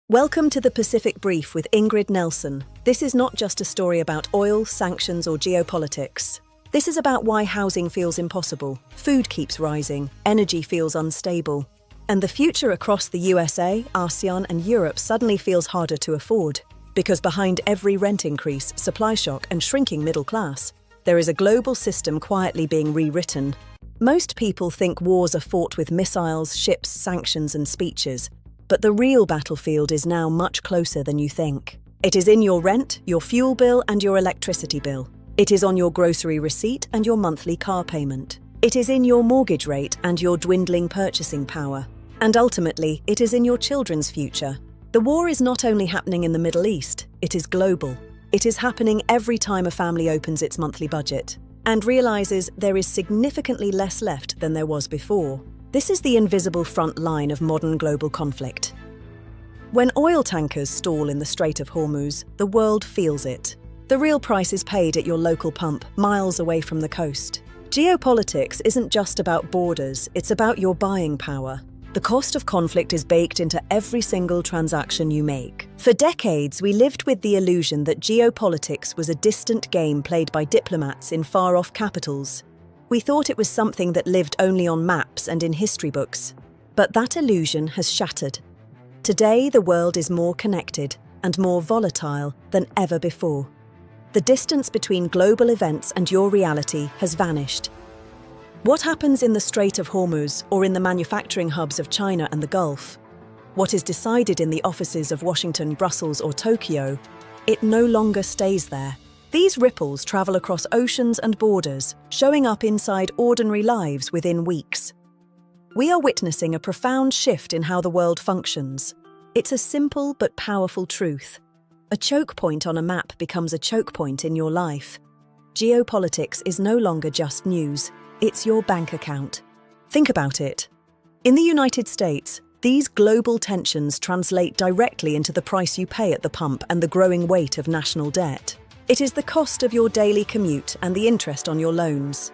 Welcome to the Pacific Brief with Ingrid Nelson. This is not just a story about oil, sanctions, or geopolitics. This is about why housing feels impossible, food keeps rising, energy feels unstable, and the future across the USA, ASEAN, and Europe suddenly feels harder to afford. Because behind every rent increase, supply shock, and shrinking middle class, there is a global system quietly being rewritten. Most people think wars are fought with missiles, ships, sanctions, and speeches. But the real battlefield is now much closer than you think. It is in your rent, your fuel bill, and your electricity bill. It is on your grocery receipt and your monthly car payment. It is in your mortgage rate and your dwindling purchasing power. And ultimately, it is in your children's future. The war is not only happening in the Middle East, it is global. It is happening every time a family opens its monthly budget and realizes there is significantly less left than there was before. This is the invisible front line of modern global conflict. When oil tankers stall in the Strait of Hormuz, the world feels it. The real price is paid at your local pump, miles away from the coast. Geopolitics isn't just about borders, it's about your buying power. The cost of conflict is baked into every single transaction you make. For decades, we lived with the illusion that geopolitics was a distant game played by diplomats in far-off capitals. We thought it was something that lived only on maps and in history books. But that illusion has shattered. Today, the world is more connected and more volatile than ever before. The distance between global events and your reality has vanished. What happens in the Strait of Hormuz or in the manufacturing hubs of China and the Gulf? What is decided in the offices of Washington, Brussels, or Tokyo? It no longer stays there. These ripples travel across oceans and borders, showing up inside ordinary lives within weeks. We are witnessing a profound shift in how the world functions. It's a simple but powerful truth. A choke point on a map becomes a choke point in your life. Geopolitics is no longer just news, it's your bank account. Think about it. In the United States, these global tensions translate directly into the price you pay at the pump and the growing weight of national debt. It is the cost of your daily commute and the interest on your loans.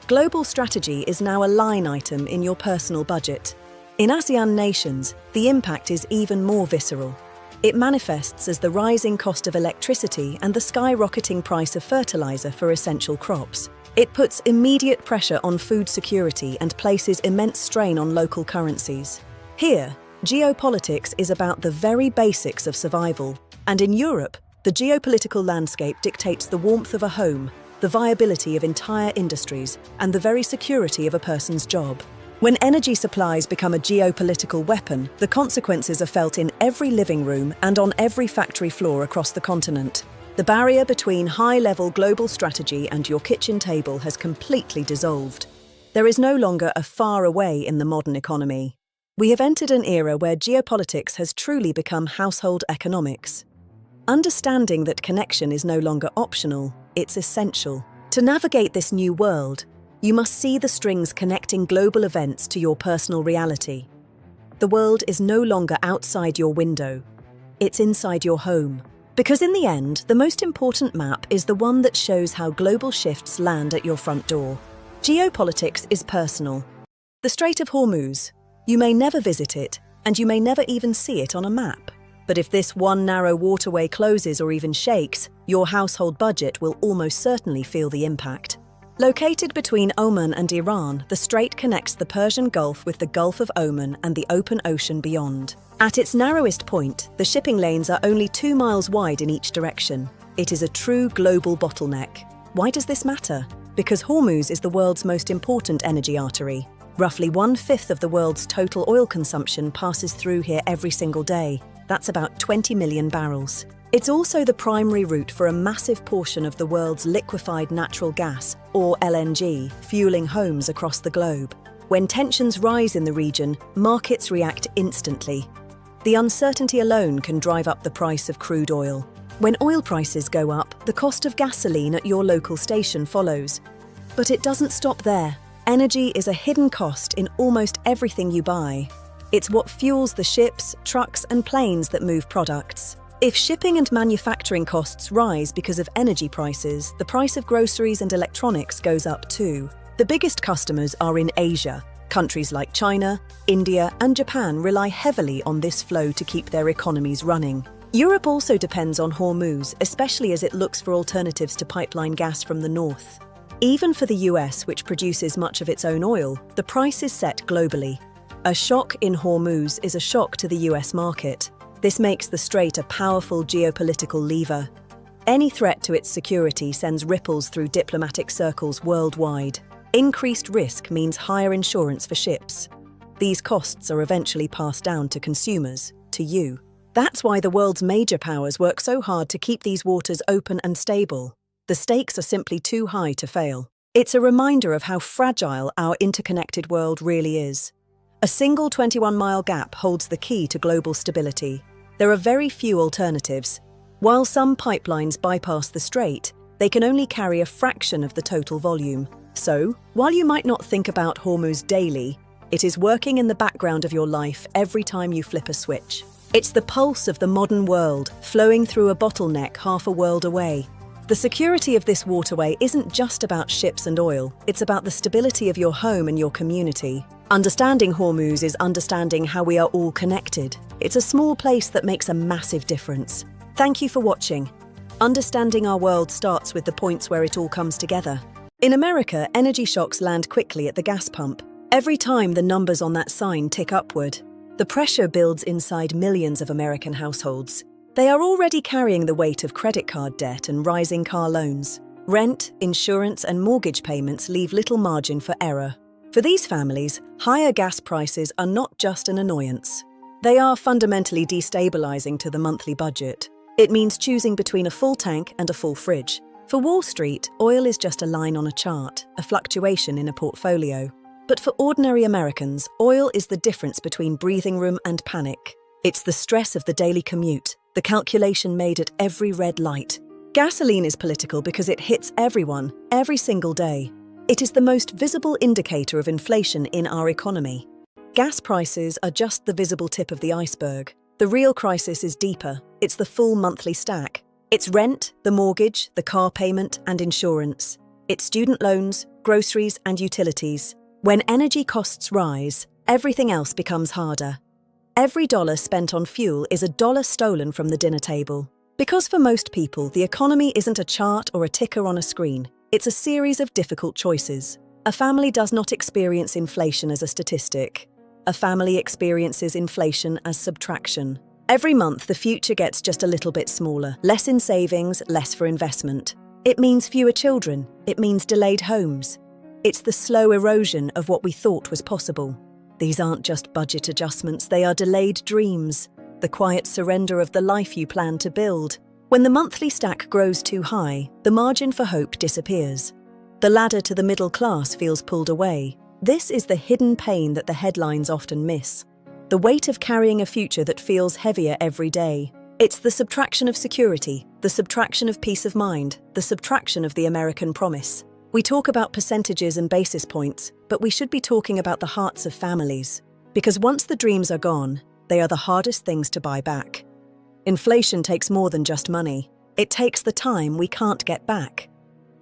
Global strategy is now a line item in your personal budget. In ASEAN nations, the impact is even more visceral. It manifests as the rising cost of electricity and the skyrocketing price of fertilizer for essential crops. It puts immediate pressure on food security and places immense strain on local currencies. Here, geopolitics is about the very basics of survival. And in Europe, the geopolitical landscape dictates the warmth of a home, the viability of entire industries, and the very security of a person's job. When energy supplies become a geopolitical weapon, the consequences are felt in every living room and on every factory floor across the continent. The barrier between high-level global strategy and your kitchen table has completely dissolved. There is no longer a far away in the modern economy. We have entered an era where geopolitics has truly become household economics. Understanding that connection is no longer optional, it's essential. To navigate this new world, you must see the strings connecting global events to your personal reality. The world is no longer outside your window, it's inside your home. Because in the end, the most important map is the one that shows how global shifts land at your front door. Geopolitics is personal. The Strait of Hormuz, you may never visit it, and you may never even see it on a map. But if this one narrow waterway closes or even shakes, your household budget will almost certainly feel the impact. Located between Oman and Iran, the strait connects the Persian Gulf with the Gulf of Oman and the open ocean beyond. At its narrowest point, the shipping lanes are only 2 miles wide in each direction. It is a true global bottleneck. Why does this matter? Because Hormuz is the world's most important energy artery. Roughly 1/5 of the world's total oil consumption passes through here every single day. That's about 20 million barrels. It's also the primary route for a massive portion of the world's liquefied natural gas, or LNG, fueling homes across the globe. When tensions rise in the region, markets react instantly. The uncertainty alone can drive up the price of crude oil. When oil prices go up, the cost of gasoline at your local station follows. But it doesn't stop there. Energy is a hidden cost in almost everything you buy. It's what fuels the ships, trucks, and planes that move products. If shipping and manufacturing costs rise because of energy prices, the price of groceries and electronics goes up too. The biggest customers are in Asia. Countries like China, India, and Japan rely heavily on this flow to keep their economies running. Europe also depends on Hormuz, especially as it looks for alternatives to pipeline gas from the north. Even for the US, which produces much of its own oil, the price is set globally. A shock in Hormuz is a shock to the US market. This makes the strait a powerful geopolitical lever. Any threat to its security sends ripples through diplomatic circles worldwide. Increased risk means higher insurance for ships. These costs are eventually passed down to consumers, to you. That's why the world's major powers work so hard to keep these waters open and stable. The stakes are simply too high to fail. It's a reminder of how fragile our interconnected world really is. A single 21-mile gap holds the key to global stability. There are very few alternatives. While some pipelines bypass the strait, they can only carry a fraction of the total volume. So, while you might not think about Hormuz daily, it is working in the background of your life every time you flip a switch. It's the pulse of the modern world, flowing through a bottleneck half a world away. The security of this waterway isn't just about ships and oil, it's about the stability of your home and your community. Understanding Hormuz is understanding how we are all connected. It's a small place that makes a massive difference. Thank you for watching. Understanding our world starts with the points where it all comes together. In America, energy shocks land quickly at the gas pump. Every time the numbers on that sign tick upward, the pressure builds inside millions of American households. They are already carrying the weight of credit card debt and rising car loans. Rent, insurance, and mortgage payments leave little margin for error. For these families, higher gas prices are not just an annoyance. They are fundamentally destabilizing to the monthly budget. It means choosing between a full tank and a full fridge. For Wall Street, oil is just a line on a chart, a fluctuation in a portfolio. But for ordinary Americans, oil is the difference between breathing room and panic. It's the stress of the daily commute, the calculation made at every red light. Gasoline is political because it hits everyone, every single day. It is the most visible indicator of inflation in our economy. Gas prices are just the visible tip of the iceberg. The real crisis is deeper. It's the full monthly stack. It's rent, the mortgage, the car payment, and insurance. It's student loans, groceries, and utilities. When energy costs rise, everything else becomes harder. Every dollar spent on fuel is a dollar stolen from the dinner table. Because for most people, the economy isn't a chart or a ticker on a screen. It's a series of difficult choices. A family does not experience inflation as a statistic. A family experiences inflation as subtraction. Every month, the future gets just a little bit smaller. Less in savings, less for investment. It means fewer children. It means delayed homes. It's the slow erosion of what we thought was possible. These aren't just budget adjustments, they are delayed dreams, the quiet surrender of the life you plan to build. When the monthly stack grows too high, the margin for hope disappears. The ladder to the middle class feels pulled away. This is the hidden pain that the headlines often miss. The weight of carrying a future that feels heavier every day. It's the subtraction of security, the subtraction of peace of mind, the subtraction of the American promise. We talk about percentages and basis points, but we should be talking about the hearts of families. Because once the dreams are gone, they are the hardest things to buy back. Inflation takes more than just money. It takes the time we can't get back.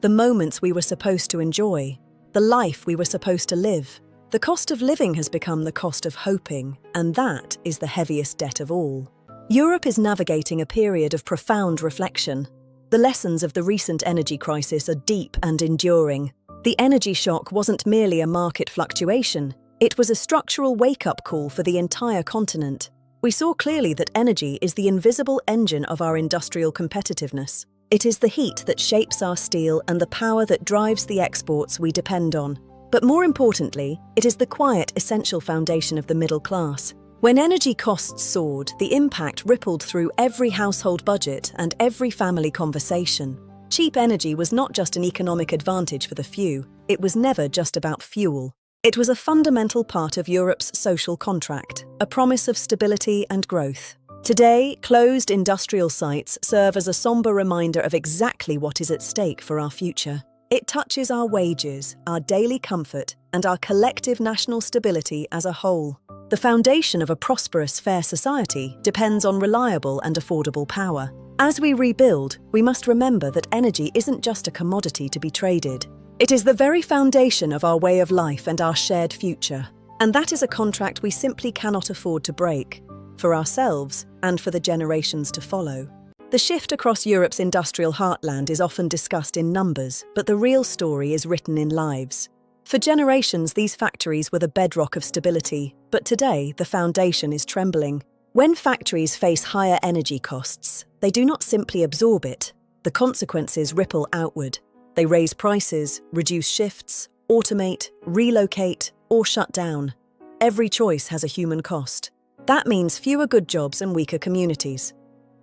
The moments we were supposed to enjoy. The life we were supposed to live. The cost of living has become the cost of hoping, and that is the heaviest debt of all. Europe is navigating a period of profound reflection. The lessons of the recent energy crisis are deep and enduring. The energy shock wasn't merely a market fluctuation. It was a structural wake-up call for the entire continent. We saw clearly that energy is the invisible engine of our industrial competitiveness. It is the heat that shapes our steel and the power that drives the exports we depend on. But more importantly, it is the quiet, essential foundation of the middle class. When energy costs soared, the impact rippled through every household budget and every family conversation. Cheap energy was not just an economic advantage for the few, it was never just about fuel. It was a fundamental part of Europe's social contract, a promise of stability and growth. Today, closed industrial sites serve as a somber reminder of exactly what is at stake for our future. It touches our wages, our daily comfort, and our collective national stability as a whole. The foundation of a prosperous, fair society depends on reliable and affordable power. As we rebuild, we must remember that energy isn't just a commodity to be traded. It is the very foundation of our way of life and our shared future. And that is a contract we simply cannot afford to break, for ourselves and for the generations to follow. The shift across Europe's industrial heartland is often discussed in numbers, but the real story is written in lives. For generations, these factories were the bedrock of stability, but today the foundation is trembling. When factories face higher energy costs, they do not simply absorb it. The consequences ripple outward. They raise prices, reduce shifts, automate, relocate, or shut down. Every choice has a human cost. That means fewer good jobs and weaker communities.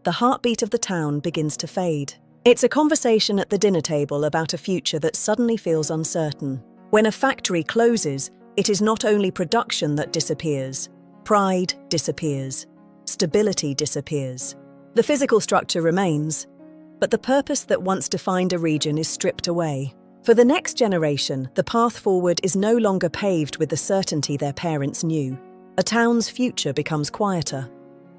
The heartbeat of the town begins to fade. It's a conversation at the dinner table about a future that suddenly feels uncertain. When a factory closes, it is not only production that disappears. Pride disappears. Stability disappears. The physical structure remains, but the purpose that once defined a region is stripped away. For the next generation, the path forward is no longer paved with the certainty their parents knew. A town's future becomes quieter.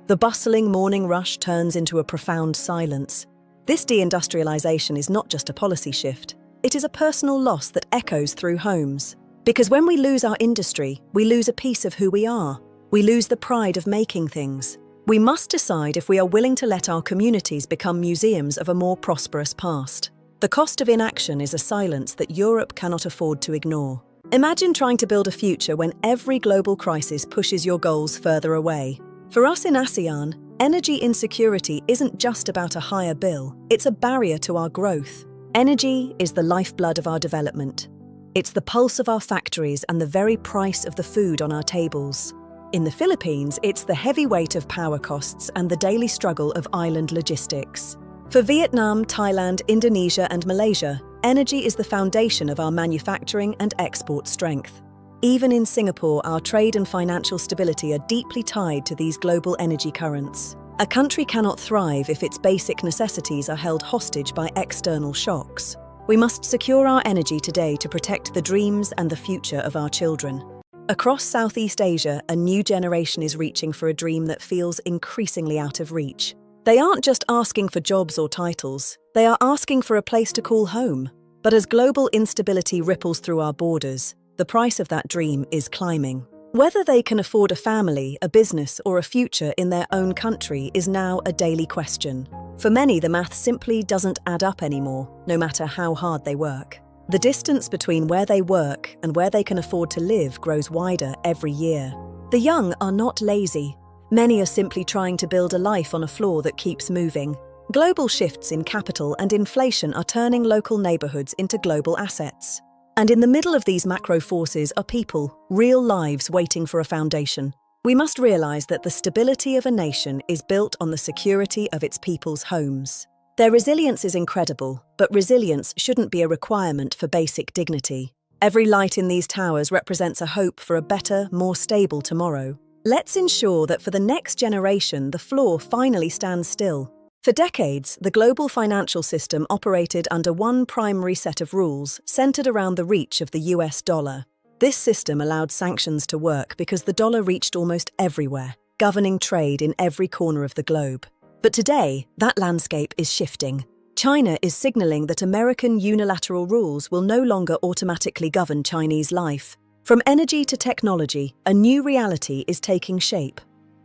The bustling morning rush turns into a profound silence. This deindustrialization is not just a policy shift. It is a personal loss that echoes through homes. Because when we lose our industry, we lose a piece of who we are. We lose the pride of making things. We must decide if we are willing to let our communities become museums of a more prosperous past. The cost of inaction is a silence that Europe cannot afford to ignore. Imagine trying to build a future when every global crisis pushes your goals further away. For us in ASEAN, energy insecurity isn't just about a higher bill, it's a barrier to our growth. Energy is the lifeblood of our development. It's the pulse of our factories and the very price of the food on our tables. In the Philippines, it's the heavy weight of power costs and the daily struggle of island logistics. For Vietnam, Thailand, Indonesia, and Malaysia, energy is the foundation of our manufacturing and export strength. Even in Singapore, our trade and financial stability are deeply tied to these global energy currents. A country cannot thrive if its basic necessities are held hostage by external shocks. We must secure our energy today to protect the dreams and the future of our children. Across Southeast Asia, a new generation is reaching for a dream that feels increasingly out of reach. They aren't just asking for jobs or titles, they are asking for a place to call home. But as global instability ripples through our borders, the price of that dream is climbing. Whether they can afford a family, a business, or a future in their own country is now a daily question. For many, the math simply doesn't add up anymore, no matter how hard they work. The distance between where they work and where they can afford to live grows wider every year. The young are not lazy. Many are simply trying to build a life on a floor that keeps moving. Global shifts in capital and inflation are turning local neighborhoods into global assets. And in the middle of these macro forces are people, real lives waiting for a foundation. We must realize that the stability of a nation is built on the security of its people's homes. Their resilience is incredible, but resilience shouldn't be a requirement for basic dignity. Every light in these towers represents a hope for a better, more stable tomorrow. Let's ensure that for the next generation, the floor finally stands still. For decades, the global financial system operated under one primary set of rules centered around the reach of the US dollar. This system allowed sanctions to work because the dollar reached almost everywhere, governing trade in every corner of the globe. But today, that landscape is shifting. China is signaling that American unilateral rules will no longer automatically govern Chinese life. From energy to technology, a new reality is taking shape.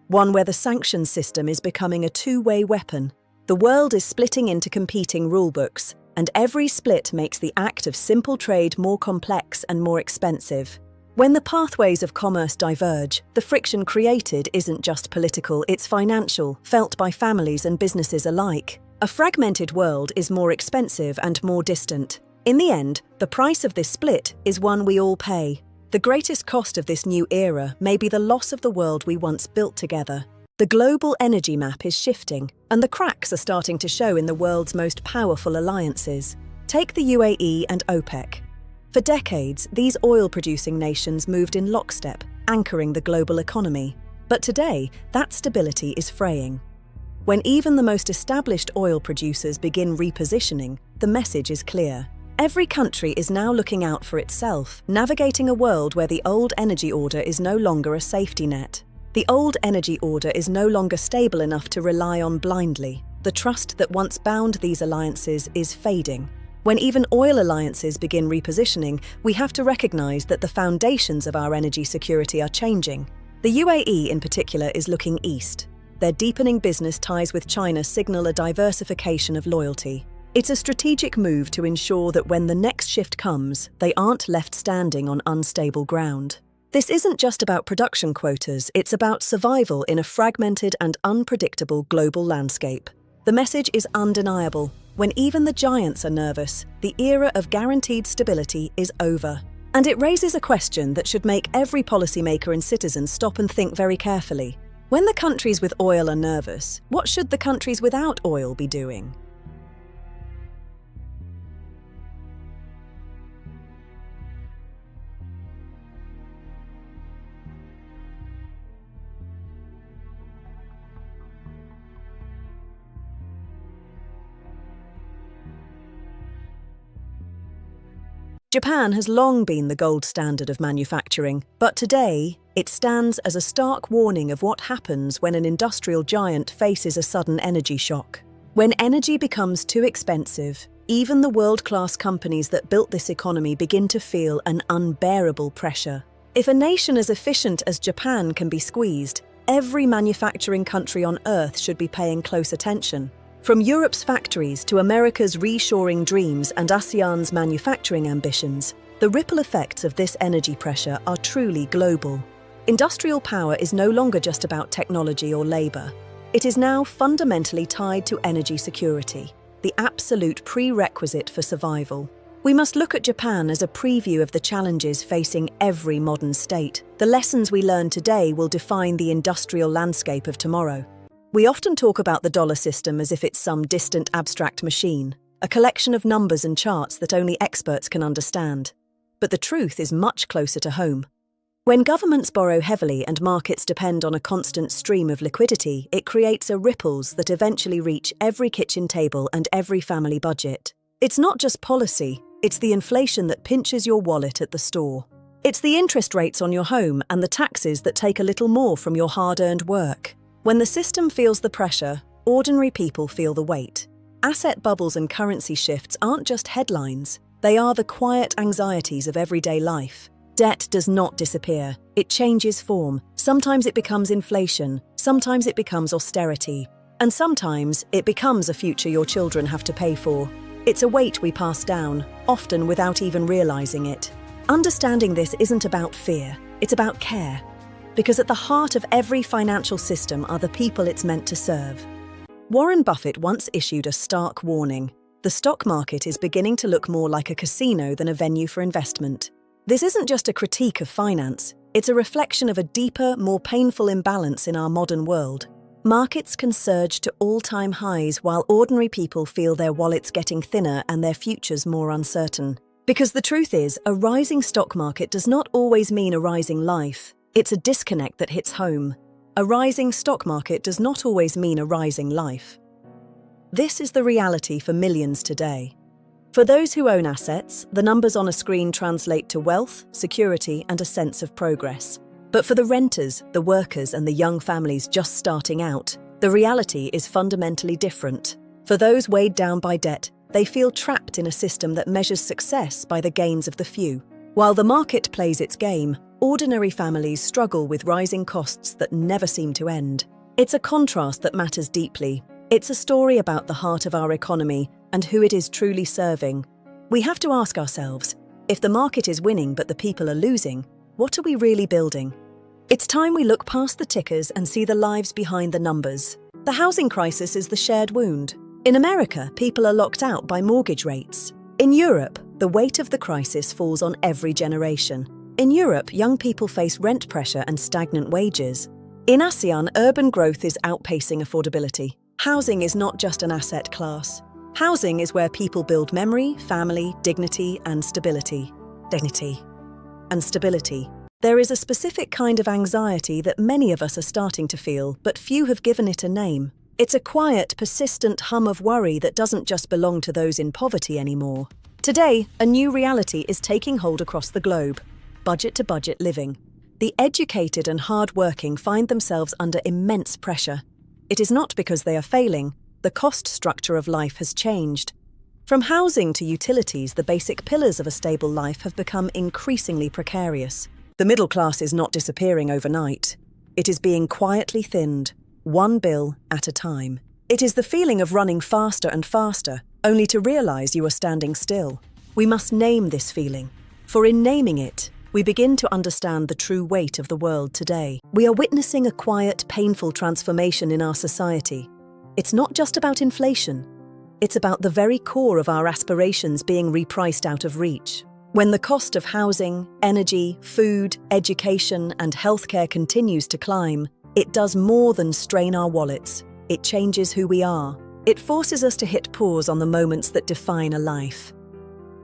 One where the sanctions system is becoming a two-way weapon. The world is splitting into competing rulebooks, and every split makes the act of simple trade more complex and more expensive. When the pathways of commerce diverge, the friction created isn't just political, it's financial, felt by families and businesses alike. A fragmented world is more expensive and more distant. In the end, the price of this split is one we all pay. The greatest cost of this new era may be the loss of the world we once built together. The global energy map is shifting, and the cracks are starting to show in the world's most powerful alliances. Take the UAE and OPEC. For decades, these oil-producing nations moved in lockstep, anchoring the global economy. But today, that stability is fraying. When even the most established oil producers begin repositioning, the message is clear. Every country is now looking out for itself, navigating a world where the old energy order is no longer a safety net. The old energy order is no longer stable enough to rely on blindly. The trust that once bound these alliances is fading. When even oil alliances begin repositioning, we have to recognize that the foundations of our energy security are changing. The UAE in particular is looking east. Their deepening business ties with China signal a diversification of loyalty. It's a strategic move to ensure that when the next shift comes, they aren't left standing on unstable ground. This isn't just about production quotas, it's about survival in a fragmented and unpredictable global landscape. The message is undeniable. When even the giants are nervous, the era of guaranteed stability is over. And it raises a question that should make every policymaker and citizen stop and think very carefully. When the countries with oil are nervous, what should the countries without oil be doing? Japan has long been the gold standard of manufacturing, but today it stands as a stark warning of what happens when an industrial giant faces a sudden energy shock. When energy becomes too expensive, even the world-class companies that built this economy begin to feel an unbearable pressure. If a nation as efficient as Japan can be squeezed, every manufacturing country on Earth should be paying close attention. From Europe's factories to America's reshoring dreams and ASEAN's manufacturing ambitions, the ripple effects of this energy pressure are truly global. Industrial power is no longer just about technology or labor. It is now fundamentally tied to energy security, the absolute prerequisite for survival. We must look at Japan as a preview of the challenges facing every modern state. The lessons we learn today will define the industrial landscape of tomorrow. We often talk about the dollar system as if it's some distant abstract machine, a collection of numbers and charts that only experts can understand. But the truth is much closer to home. When governments borrow heavily and markets depend on a constant stream of liquidity, it creates ripples that eventually reach every kitchen table and every family budget. It's not just policy, it's the inflation that pinches your wallet at the store. It's the interest rates on your home and the taxes that take a little more from your hard-earned work. When the system feels the pressure, ordinary people feel the weight. Asset bubbles and currency shifts aren't just headlines, they are the quiet anxieties of everyday life. Debt does not disappear, it changes form. Sometimes it becomes inflation, sometimes it becomes austerity, and sometimes it becomes a future your children have to pay for. It's a weight we pass down, often without even realizing it. Understanding this isn't about fear, it's about care. Because at the heart of every financial system are the people it's meant to serve. Warren Buffett once issued a stark warning. The stock market is beginning to look more like a casino than a venue for investment. This isn't just a critique of finance, it's a reflection of a deeper, more painful imbalance in our modern world. Markets can surge to all-time highs while ordinary people feel their wallets getting thinner and their futures more uncertain. Because the truth is, a rising stock market does not always mean a rising life. It's a disconnect that hits home. A rising stock market does not always mean a rising life. This is the reality for millions today. For those who own assets, the numbers on a screen translate to wealth, security, and a sense of progress. But for the renters, the workers, and the young families just starting out, the reality is fundamentally different. For those weighed down by debt, they feel trapped in a system that measures success by the gains of the few. While the market plays its game, ordinary families struggle with rising costs that never seem to end. It's a contrast that matters deeply. It's a story about the heart of our economy and who it is truly serving. We have to ask ourselves, if the market is winning but the people are losing, what are we really building? It's time we look past the tickers and see the lives behind the numbers. The housing crisis is the shared wound. In America, people are locked out by mortgage rates. In Europe, the weight of the crisis falls on every generation. In Europe, young people face rent pressure and stagnant wages. In ASEAN, urban growth is outpacing affordability. Housing is not just an asset class. Housing is where people build memory, family, dignity, and stability. There is a specific kind of anxiety that many of us are starting to feel, but few have given it a name. It's a quiet, persistent hum of worry that doesn't just belong to those in poverty anymore. Today, a new reality is taking hold across the globe. Budget-to-budget living. The educated and hard-working find themselves under immense pressure. It is not because they are failing. The cost structure of life has changed. From housing to utilities, the basic pillars of a stable life have become increasingly precarious. The middle class is not disappearing overnight. It is being quietly thinned, one bill at a time. It is the feeling of running faster and faster, only to realize you are standing still. We must name this feeling, for in naming it, we begin to understand the true weight of the world today. We are witnessing a quiet, painful transformation in our society. It's not just about inflation. It's about the very core of our aspirations being repriced out of reach. When the cost of housing, energy, food, education, and healthcare continues to climb, it does more than strain our wallets. It changes who we are. It forces us to hit pause on the moments that define a life.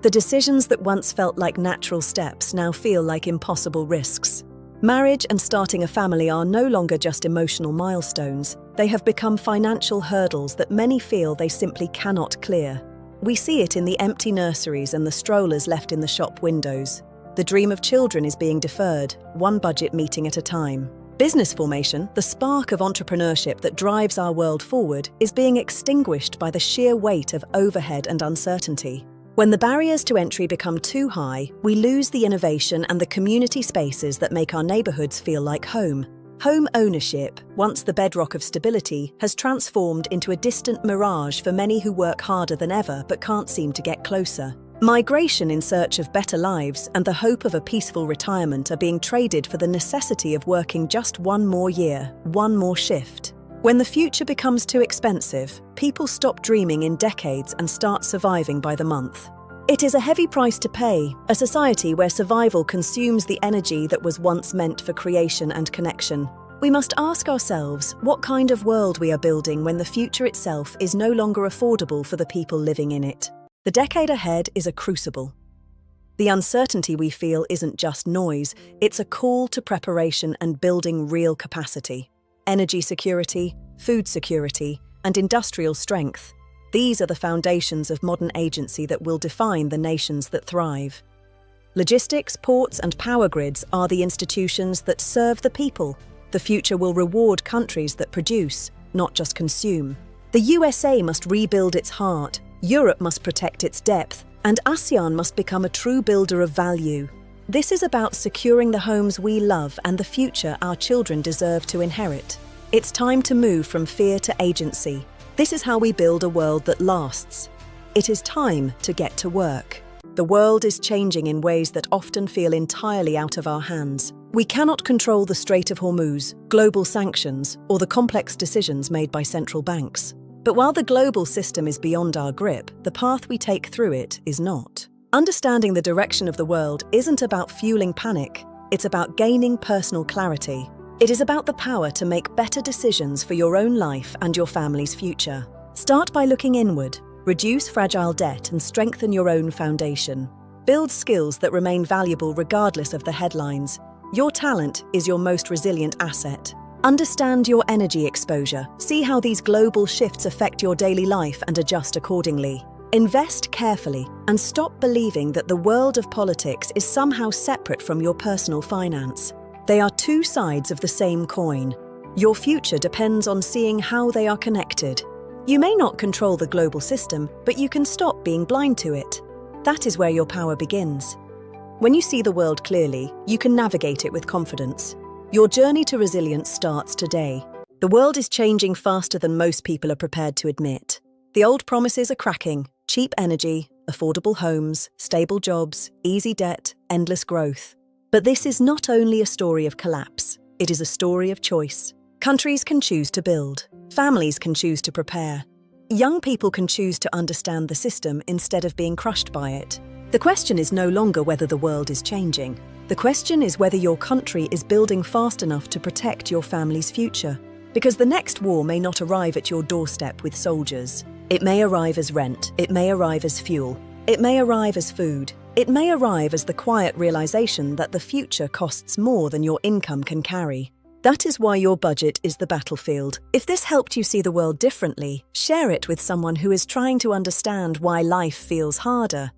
The decisions that once felt like natural steps now feel like impossible risks. Marriage and starting a family are no longer just emotional milestones. They have become financial hurdles that many feel they simply cannot clear. We see it in the empty nurseries and the strollers left in the shop windows. The dream of children is being deferred, one budget meeting at a time. Business formation, the spark of entrepreneurship that drives our world forward, is being extinguished by the sheer weight of overhead and uncertainty. When the barriers to entry become too high, we lose the innovation and the community spaces that make our neighborhoods feel like home. Home ownership, once the bedrock of stability, has transformed into a distant mirage for many who work harder than ever but can't seem to get closer. Migration in search of better lives and the hope of a peaceful retirement are being traded for the necessity of working just one more year, one more shift. When the future becomes too expensive, people stop dreaming in decades and start surviving by the month. It is a heavy price to pay, a society where survival consumes the energy that was once meant for creation and connection. We must ask ourselves what kind of world we are building when the future itself is no longer affordable for the people living in it. The decade ahead is a crucible. The uncertainty we feel isn't just noise, it's a call to preparation and building real capacity. Energy security, food security, and industrial strength. These are the foundations of modern agency that will define the nations that thrive. Logistics, ports, and power grids are the institutions that serve the people. The future will reward countries that produce, not just consume. The USA must rebuild its heart, Europe must protect its depth, and ASEAN must become a true builder of value. This is about securing the homes we love and the future our children deserve to inherit. It's time to move from fear to agency. This is how we build a world that lasts. It is time to get to work. The world is changing in ways that often feel entirely out of our hands. We cannot control the Strait of Hormuz, global sanctions, or the complex decisions made by central banks. But while the global system is beyond our grip, the path we take through it is not. Understanding the direction of the world isn't about fueling panic, it's about gaining personal clarity. It is about the power to make better decisions for your own life and your family's future. Start by looking inward, reduce fragile debt and strengthen your own foundation. Build skills that remain valuable regardless of the headlines. Your talent is your most resilient asset. Understand your energy exposure, see how these global shifts affect your daily life and adjust accordingly. Invest carefully and stop believing that the world of politics is somehow separate from your personal finance. They are two sides of the same coin. Your future depends on seeing how they are connected. You may not control the global system, but you can stop being blind to it. That is where your power begins. When you see the world clearly, you can navigate it with confidence. Your journey to resilience starts today. The world is changing faster than most people are prepared to admit. The old promises are cracking. Cheap energy, affordable homes, stable jobs, easy debt, endless growth. But this is not only a story of collapse, it is a story of choice. Countries can choose to build. Families can choose to prepare. Young people can choose to understand the system instead of being crushed by it. The question is no longer whether the world is changing. The question is whether your country is building fast enough to protect your family's future. Because the next war may not arrive at your doorstep with soldiers. It may arrive as rent, it may arrive as fuel, it may arrive as food, it may arrive as the quiet realization that the future costs more than your income can carry. That is why your budget is the battlefield. If this helped you see the world differently, share it with someone who is trying to understand why life feels harder,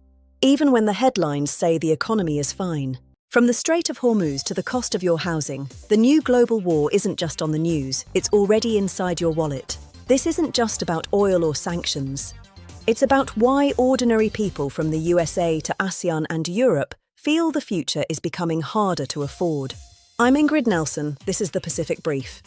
even when the headlines say the economy is fine. From the Strait of Hormuz to the cost of your housing, the new global war isn't just on the news, it's already inside your wallet. This isn't just about oil or sanctions. It's about why ordinary people from the USA to ASEAN and Europe feel the future is becoming harder to afford. I'm Ingrid Nelson, this is the Pacific Brief.